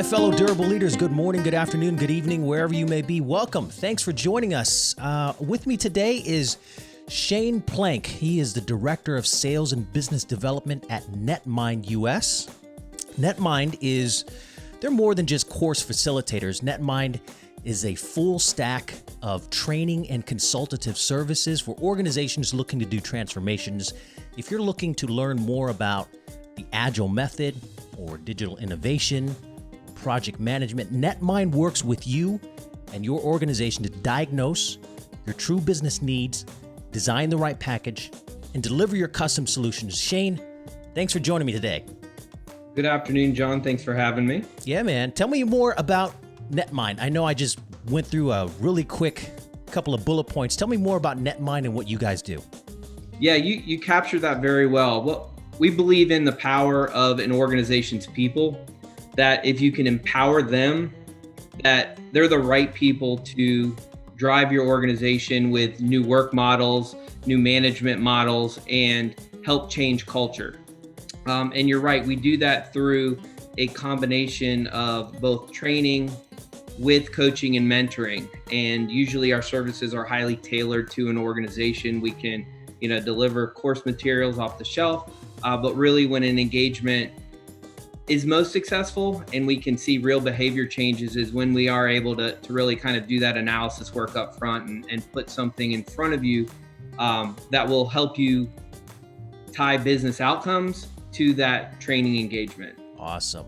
fellow durable leaders, good morning, good afternoon, good evening, wherever you may be. Welcome. Thanks for joining us. With me today is Shane Plank. He is the Director of Sales and Business Development at Netmind US. Netmind they're more than just course facilitators. Netmind is a full stack of training and consultative services for organizations looking to do transformations. If you're looking to learn more about the agile method or digital innovation, project management, Netmind works with you and your organization to diagnose your true business needs, design the right package, and deliver your custom solutions. Shane, thanks for joining me today. Good afternoon, John. Thanks for having me. Yeah, man. Tell me more about Netmind. I know I just went through a really quick couple of bullet points. Tell me more about Netmind and what you guys do. Yeah, you captured that very well. Well, we believe in the power of an organization's people, that if you can empower them, that they're the right people to drive your organization with new work models, new management models, and help change culture. And you're right, we do that through a combination of both training with coaching and mentoring. And usually our services are highly tailored to an organization. We can, deliver course materials off the shelf, but really when an engagement is most successful and we can see real behavior changes is when we are able to really kind of do that analysis work up front and put something in front of you that will help you tie business outcomes to that training engagement. Awesome.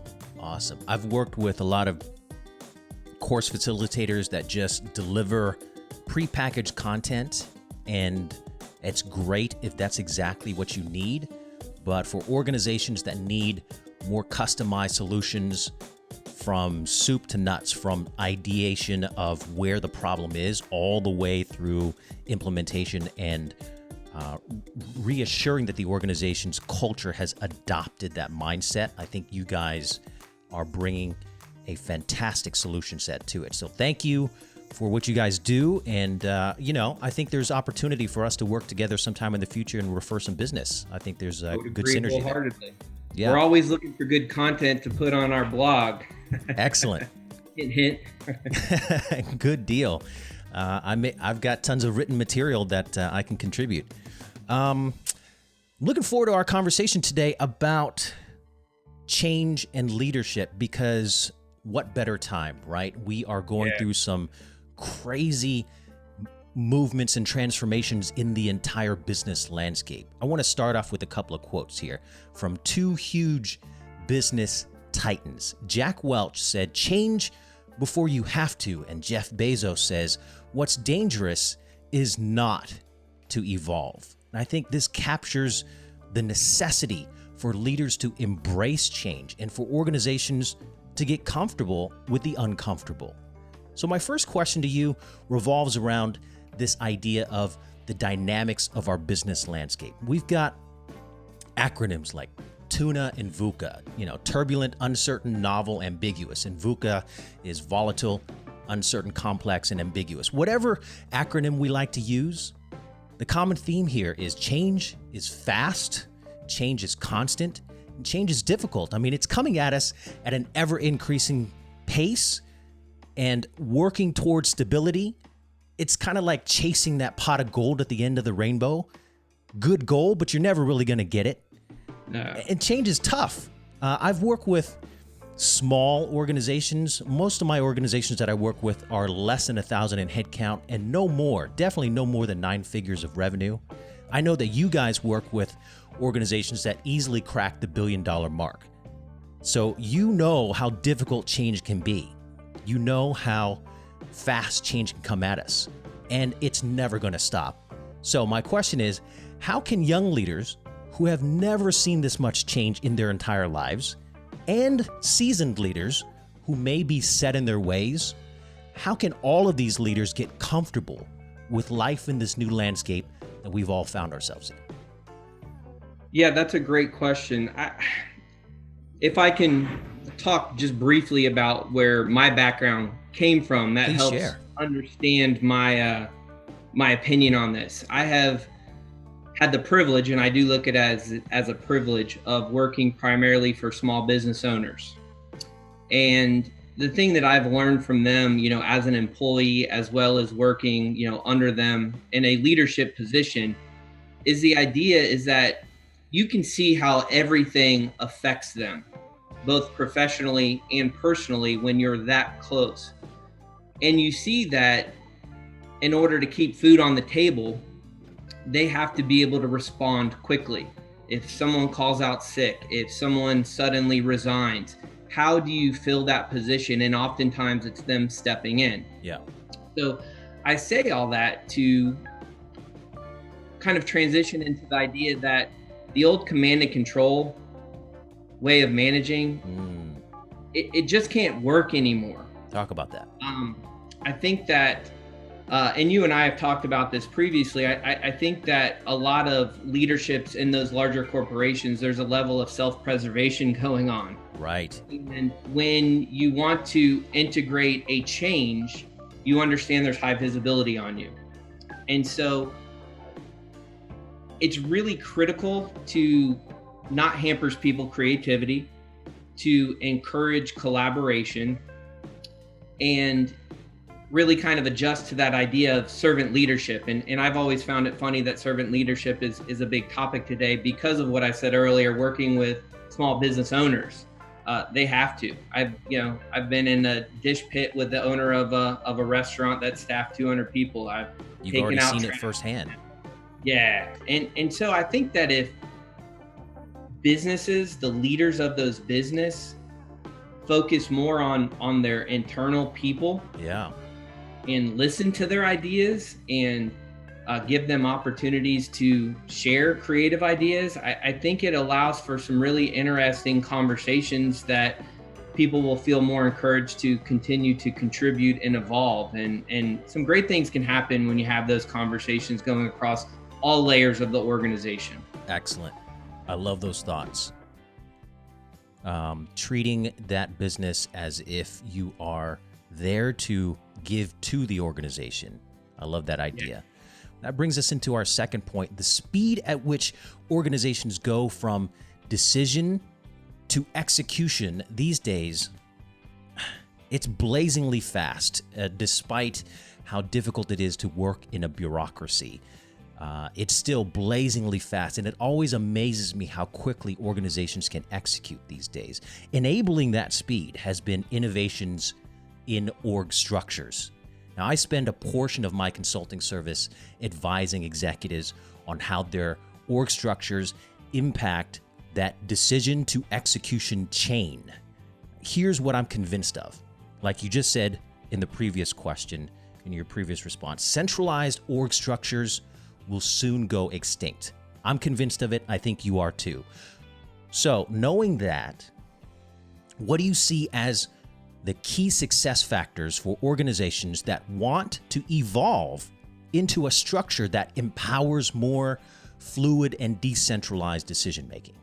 I've worked with a lot of course facilitators that just deliver prepackaged content, and it's great if that's exactly what you need. But for organizations that need more customized solutions from soup to nuts, from ideation of where the problem is all the way through implementation and reassuring that the organization's culture has adopted that mindset, I think you guys are bringing a fantastic solution set to it. So thank you for what you guys do. And, I think there's opportunity for us to work together sometime in the future and refer some business. I think there's a good synergy there. Yeah. We're always looking for good content to put on our blog. Excellent. Hint. Good deal. I've got tons of written material that I can contribute. Looking forward to our conversation today about change and leadership, because what better time, right? We are going through some crazy movements and transformations in the entire business landscape. I want to start off with a couple of quotes here from two huge business titans. Jack Welch said, "Change before you have to," and Jeff Bezos says, "What's dangerous is not to evolve." And I think this captures the necessity for leaders to embrace change and for organizations to get comfortable with the uncomfortable. So my first question to you revolves around this idea of the dynamics of our business landscape. We've got acronyms like TUNA and VUCA, turbulent, uncertain, novel, ambiguous. And VUCA is volatile, uncertain, complex, and ambiguous. Whatever acronym we like to use, the common theme here is change is fast, change is constant, and change is difficult. I mean, it's coming at us at an ever-increasing pace, and working towards stability, it's kind of like chasing that pot of gold at the end of the rainbow. Good goal, but you're never really going to get it. No. And change is tough. I've worked with small organizations. Most of my organizations that I work with are less than 1,000 in headcount and definitely no more than 9 figures of revenue. I know that you guys work with organizations that easily crack the $1 billion mark. So you know how difficult change can be. You know how fast change can come at us, and it's never going to stop. So my question is, how can young leaders who have never seen this much change in their entire lives, and seasoned leaders who may be set in their ways, how can all of these leaders get comfortable with life in this new landscape that we've all found ourselves in? Yeah, that's a great question. If I can talk just briefly about where my background came from, that helps understand my opinion on this. I have had the privilege, and I do look at it as a privilege, of working primarily for small business owners. And the thing that I've learned from them, as an employee, as well as working, under them in a leadership position, is the idea is that you can see how everything affects them, both professionally and personally, when you're that close. And you see that in order to keep food on the table, they have to be able to respond quickly. If someone calls out sick, if someone suddenly resigns, how do you fill that position? And oftentimes it's them stepping in. Yeah. So I say all that to kind of transition into the idea that the old command and control way of managing, it just can't work anymore. Talk about that. I think that, and you and I have talked about this previously, I think that a lot of leaderships in those larger corporations, there's a level of self-preservation going on. Right. And when you want to integrate a change, you understand there's high visibility on you. And so it's really critical to not hamper people's creativity, to encourage collaboration, and really kind of adjust to that idea of servant leadership. And I've always found it funny that servant leadership is a big topic today because of what I said earlier, working with small business owners. They have to. I've been in a dish pit with the owner of a restaurant that staffed 200 people. You've already seen it firsthand. Yeah. And so I think that if businesses, the leaders of those business, focus more on their internal people, and listen to their ideas and give them opportunities to share creative ideas, I think it allows for some really interesting conversations that people will feel more encouraged to continue to contribute and evolve. And some great things can happen when you have those conversations going across all layers of the organization. Excellent. I love those thoughts. Treating that business as if you are there to give to the organization. I love that idea. Yeah. That brings us into our second point, the speed at which organizations go from decision to execution these days. It's blazingly fast, despite how difficult it is to work in a bureaucracy. It's still blazingly fast, and it always amazes me how quickly organizations can execute these days. Enabling that speed has been innovations in org structures. Now, I spend a portion of my consulting service advising executives on how their org structures impact that decision to execution chain. Here's what I'm convinced of. Like you just said in the previous question, in your previous response, centralized org structures will soon go extinct. I'm convinced of it. I think you are too. So, knowing that, what do you see as the key success factors for organizations that want to evolve into a structure that empowers more fluid and decentralized decision-making?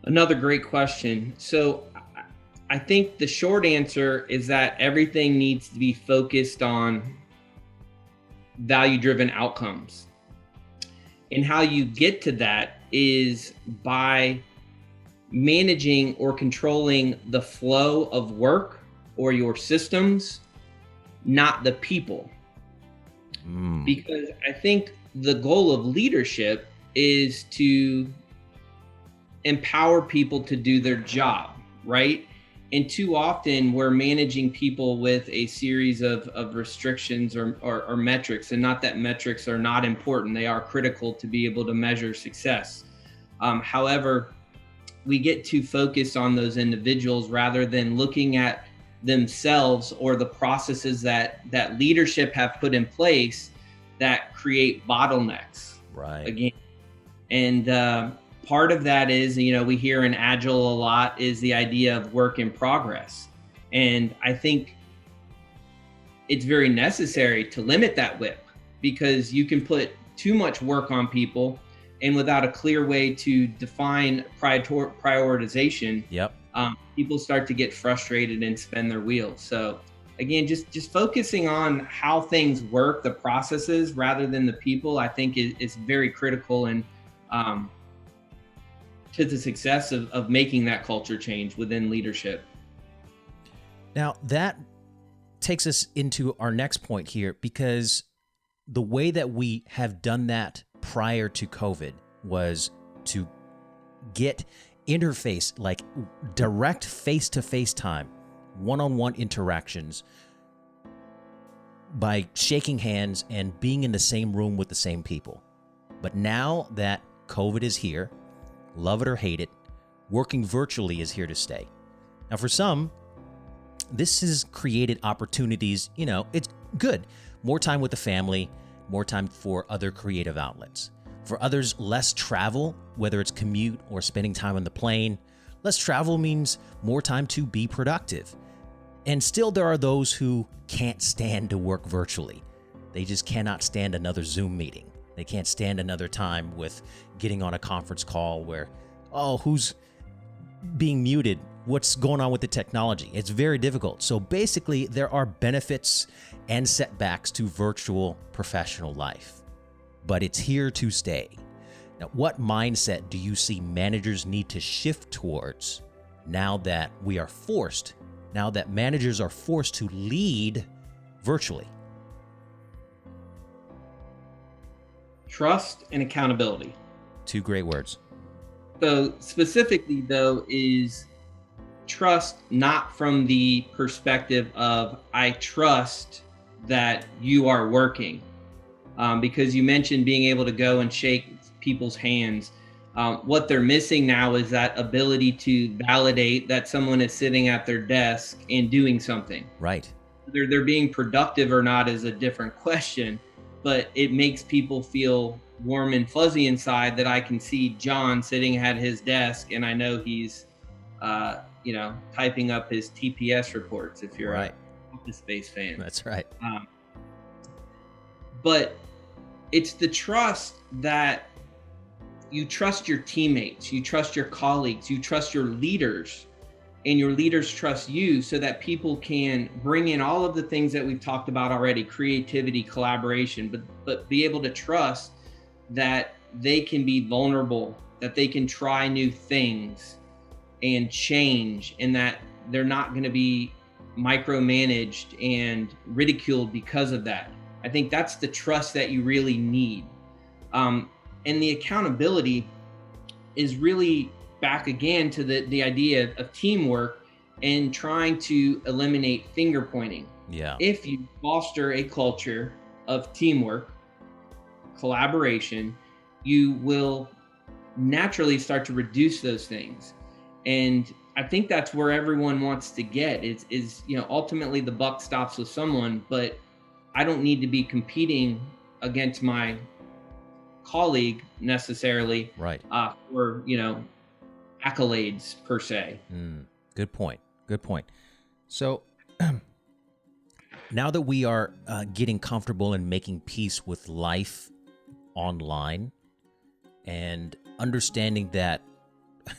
Another great question. So I think the short answer is that everything needs to be focused on value-driven outcomes. And how you get to that is by managing or controlling the flow of work or your systems, not the people. Because I think the goal of leadership is to empower people to do their job, right? And too often we're managing people with a series of restrictions or metrics, and not that metrics are not important. They are critical to be able to measure success. However, we get too focused on those individuals rather than looking at themselves or the processes that leadership have put in place that create bottlenecks. Right. Again, and part of that is, we hear in Agile a lot, is the idea of work in progress. And I think it's very necessary to limit that whip, because you can put too much work on people, and without a clear way to define prioritization, people start to get frustrated and spin their wheels. So again, just focusing on how things work, the processes, rather than the people, I think is very critical. And to the success of making that culture change within leadership. Now, that takes us into our next point here, because the way that we have done that prior to COVID was to get interface, like direct face-to-face time, one-on-one interactions by shaking hands and being in the same room with the same people. But now that COVID is here, love it or hate it, working virtually is here to stay. Now, for some, this has created opportunities, it's good. More time with the family, more time for other creative outlets. For others, less travel, whether it's commute or spending time on the plane. Less travel means more time to be productive. And still, there are those who can't stand to work virtually. They just cannot stand another Zoom meeting. They can't stand another time with getting on a conference call where, who's being muted? What's going on with the technology? It's very difficult. So basically, there are benefits and setbacks to virtual professional life, but it's here to stay. Now, what mindset do you see managers need to shift towards now that managers are forced to lead virtually? Trust and accountability. Two great words. So specifically, though, is trust not from the perspective of I trust that you are working, because you mentioned being able to go and shake people's hands. What they're missing now is that ability to validate that someone is sitting at their desk and doing something. Right. They're being productive or not is a different question, but it makes people feel warm and fuzzy inside that I can see John sitting at his desk and I know he's typing up his TPS reports if you're right. a Office Space fan. That's right. But it's the trust that you trust your teammates, you trust your colleagues, you trust your leaders, and your leaders trust you so that people can bring in all of the things that we've talked about already, creativity, collaboration, but be able to trust that they can be vulnerable, that they can try new things and change, and that they're not going to be micromanaged and ridiculed because of that. I think that's the trust that you really need. And the accountability is really back again to the idea of teamwork and trying to eliminate finger pointing. Yeah. If you foster a culture of teamwork, collaboration, you will naturally start to reduce those things. And I think that's where everyone wants to get is ultimately the buck stops with someone, but I don't need to be competing against my colleague necessarily, right? For accolades per se. Good point. So now that we are getting comfortable and making peace with life online and understanding that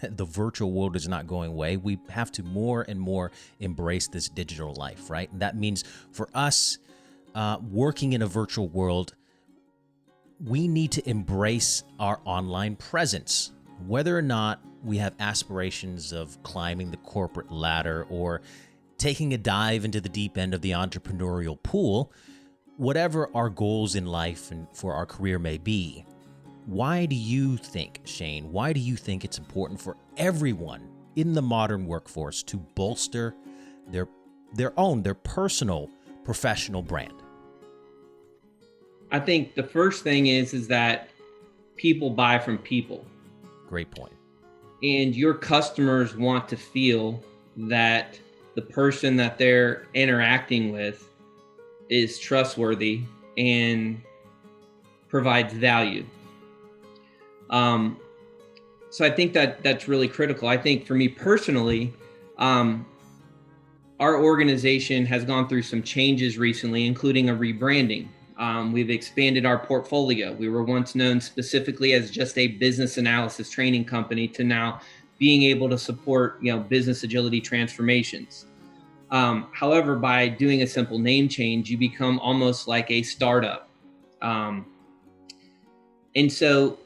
the virtual world is not going away, we have to more and more embrace this digital life, right? And that means for us working in a virtual world, we need to embrace our online presence, whether or not we have aspirations of climbing the corporate ladder or taking a dive into the deep end of the entrepreneurial pool. Whatever our goals in life and for our career may be, why do you think, Shane, it's important for everyone in the modern workforce to bolster their personal professional brand? I think the first thing is that people buy from people. Great point. And your customers want to feel that the person that they're interacting with is trustworthy and provides value. So I think that's really critical. I think for me personally, our organization has gone through some changes recently, including a rebranding. We've expanded our portfolio. We were once known specifically as just a business analysis training company to now being able to support, business agility transformations. However, by doing a simple name change, you become almost like a startup. And so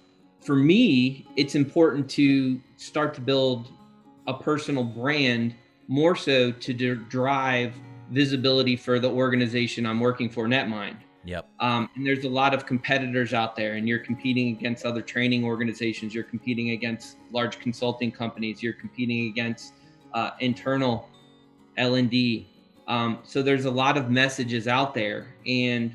for me, it's important to start to build a personal brand more so to drive visibility for the organization I'm working for, Netmind. Yep. And there's a lot of competitors out there, and you're competing against other training organizations. You're competing against large consulting companies. You're competing against internal L&D. So there's a lot of messages out there. And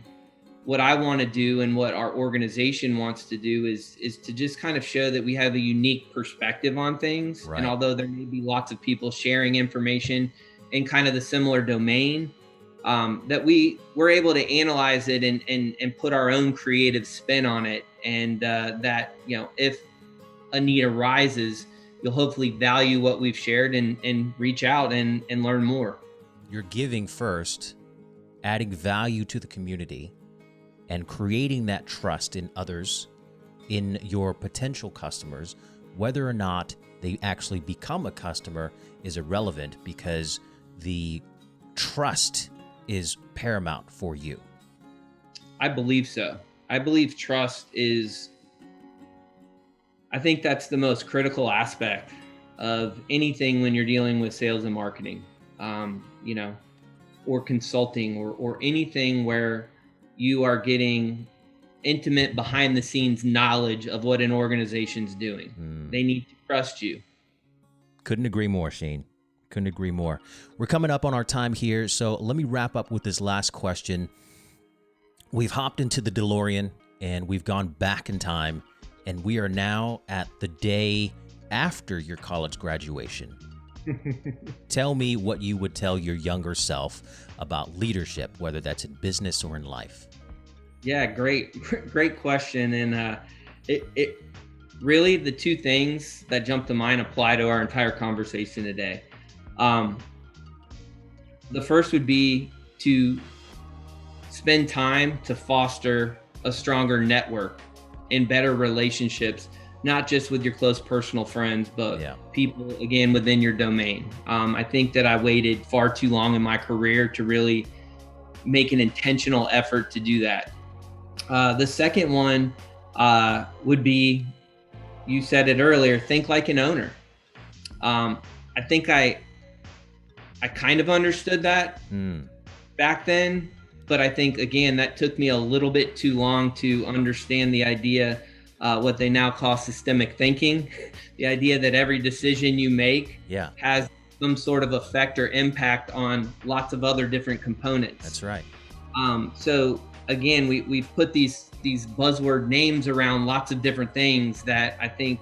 what I want to do and what our organization wants to do is to just kind of show that we have a unique perspective on things. Right. And although there may be lots of people sharing information in kind of the similar domain, that we're able to analyze it and put our own creative spin on it. And that, if a need arises, you'll hopefully value what we've shared and reach out and learn more. You're giving first, adding value to the community, and creating that trust in others, in your potential customers. Whether or not they actually become a customer is irrelevant, because the trust is paramount for you. I believe so. I believe trust I think that's the most critical aspect of anything when you're dealing with sales and marketing, or consulting or anything where you are getting intimate behind the scenes knowledge of what an organization's doing. They need to trust you. Couldn't agree more, Shane. Couldn't agree more. We're coming up on our time here, so let me wrap up with this last question. We've hopped into the DeLorean and we've gone back in time, and we are now at the day after your college graduation. Tell me what you would tell your younger self about leadership, whether that's in business or in life. Yeah, great question. And it really, the two things that jump to mind apply to our entire conversation today. The first would be to spend time to foster a stronger network and better relationships, not just with your close personal friends, but people, again, within your domain. I think that I waited far too long in my career to really make an intentional effort to do that. The second one would be, you said it earlier, think like an owner. I think I kind of understood that back then, but I think, again, that took me a little bit too long to understand the idea, what they now call systemic thinking, the idea that every decision you make has some sort of effect or impact on lots of other different components. That's right. So again, we've put these buzzword names around lots of different things that I think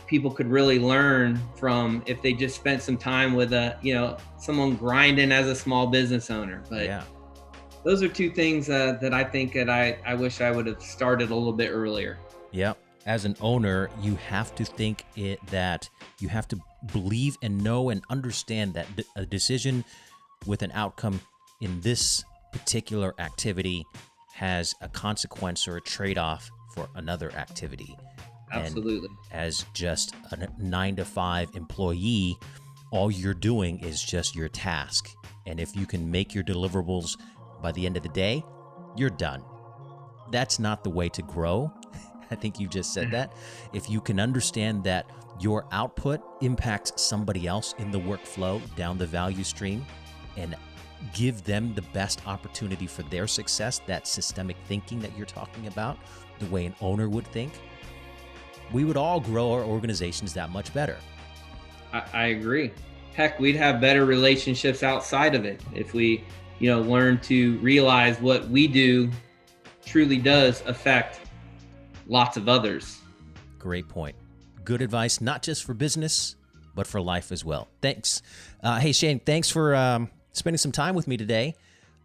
people could really learn from if they just spent some time with someone grinding as a small business owner. But those are two things that I think that I wish I would have started a little bit earlier. Yeah. As an owner, you have to think that you have to believe and know and understand that a decision with an outcome in this particular activity has a consequence or a trade-off for another activity. Absolutely. And as just a 9-to-5 employee, all you're doing is just your task. And if you can make your deliverables by the end of the day, you're done. That's not the way to grow. I think you just said that. If you can understand that your output impacts somebody else in the workflow down the value stream and give them the best opportunity for their success, that systemic thinking that you're talking about, the way an owner would think, we would all grow our organizations that much better. I agree. Heck, we'd have better relationships outside of it if we, learn to realize what we do truly does affect lots of others. Great point. Good advice, not just for business, but for life as well. Thanks. Hey, Shane, thanks for spending some time with me today.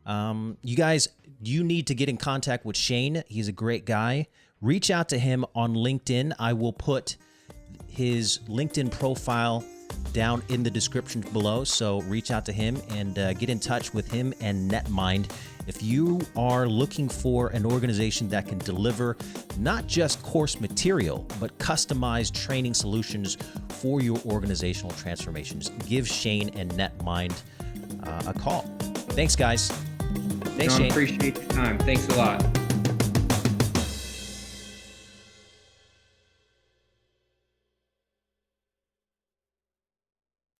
You guys, you need to get in contact with Shane. He's a great guy. Reach out to him on LinkedIn. I will put his LinkedIn profile down in the description below, so reach out to him and get in touch with him and Netmind. If you are looking for an organization that can deliver not just course material, but customized training solutions for your organizational transformations, give Shane and Netmind a call. Thanks, guys. Thanks, John, Shane. Appreciate your time. Thanks a lot.